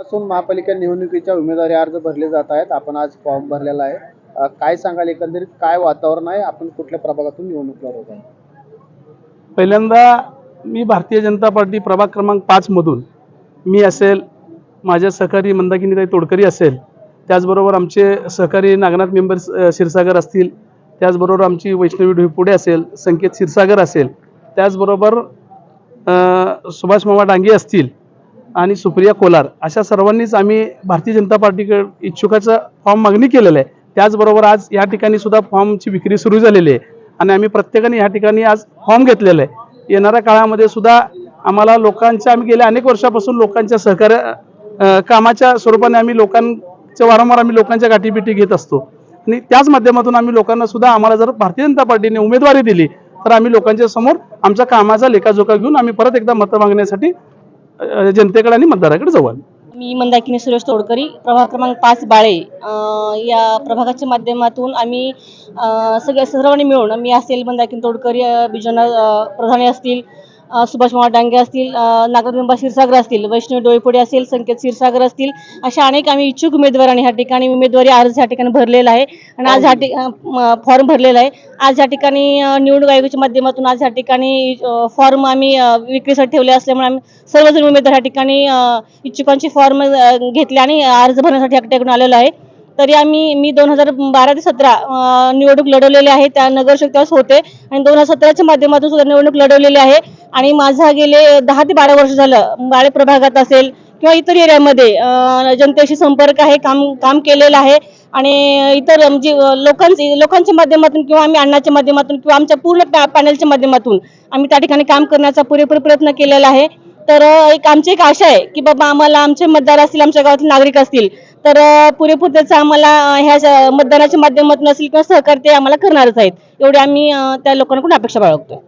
पासून महापालिका निवडणुकीच्या उमेदवारी अर्ज भरले जात आहेत. आपण आज फॉर्म भरलेला आहे. काय सांगाल, एकंदरीत काय वातावरण आहे? आपण कुठल्या प्रभागातून निवडणूक लढवत आहे? पहिल्यांदा मी भारतीय जनता पार्टी प्रभाग क्रमांक 5 मधून मी असेल, माझ्या सहकारी मंदाकिनीताई तोडकरी असेल, त्याचबरोबर आमचे सहकारी नागनाथ मेंबर्स क्षीरसागर असतील, त्याचबरोबर आमची वैष्णवी ढोईपुडे असेल, संकेत क्षीरसागर असेल, त्याचबरोबर सुभाष मामा डांगे असतील आणि सुप्रिया कोलार, अशा सर्वांनीच आम्ही भारतीय जनता पार्टीकडे इच्छुकाचा फॉर्म मागणी केलेला आहे. त्याचबरोबर आज या ठिकाणी सुद्धा फॉर्मची विक्री सुरू झालेली आहे आणि आम्ही प्रत्येकाने या ठिकाणी आज फॉर्म घेतलेला आहे. येणाऱ्या काळामध्ये सुद्धा आम्हाला लोकांच्या, आम्ही गेल्या अनेक वर्षापासून लोकांच्या सहकार्य कामाच्या स्वरूपाने आम्ही वारंवार लोकांच्या गाठीभेटी घेत असतो आणि त्याच माध्यमातून आम्ही लोकांना सुद्धा, आम्हाला जर भारतीय जनता पार्टीने उमेदवारी दिली तर आम्ही लोकांच्या समोर आमच्या कामाचा लेखाजोखा घेऊन आम्ही परत एकदा मतं मागण्यासाठी जनतेकडे आणि मतदाराकडे जाऊ. मी मंदाकिनी सुरेश तोडकरी, प्रभाग क्रमांक 5 बाळे या प्रभागाच्या माध्यमातून आम्ही सर्वांनी मिळून, मी असेल, मंदाकिनी तोडकरी, बिजोना प्रधाने असतील, सुभाष मामा डांगे असतील, नागनाथ क्षीरसागर असतील, वैष्णवी डोईपुडे असेल, संकेत क्षीरसागर असतील, अशा अनेक आम्ही इच्छुक उमेदवारांनी ह्या ठिकाणी उमेदवारी अर्ज ह्या ठिकाणी भरलेला आहे आणि आज फॉर्म भरलेला आहे. आज या ठिकाणी निवडणूक आयोगाच्या माध्यमातून आज या ठिकाणी फॉर्म आम्ही विक्रीसाठी ठेवले असल्यामुळे आम्ही सर्वजण उमेदवार ह्या ठिकाणी इच्छुकांची फॉर्म घेतले आणि अर्ज भरण्यासाठी या ठिकाणी आलेलो आहे. तरी मी 2012 ते 17 निवडणूक लढवलेली आहे, त्या नगरसेवक त्यावेळेस होते आणि 2017च्या माध्यमातून सुद्धा निवडणूक लढवलेली आहे आणि माझा गेले 10 ते 12 वर्ष झालं बाळे प्रभागात असेल किंवा इतर एरियामध्ये जनतेशी संपर्क आहे, काम केलेलं आहे आणि इतर म्हणजे लोकांच्या माध्यमातून किंवा आम्ही अण्णाच्या माध्यमातून किंवा आमच्या पूर्ण पॅनलच्या माध्यमातून आम्ही त्या ठिकाणी काम करण्याचा पुरेपूर प्रयत्न केलेला आहे. तर आमची एक आशा आहे की बाबा आम्हाला आमचे मतदार असतील, आमच्या गावातील नागरिक असतील तर पुरेपूर त्याचा आम्हाला ह्या मतदानाच्या माध्यमातून असेल किंवा सहकार्य ते आम्हाला करणारच आहेत, एवढी आम्ही त्या लोकांकडून अपेक्षा बाळगतो.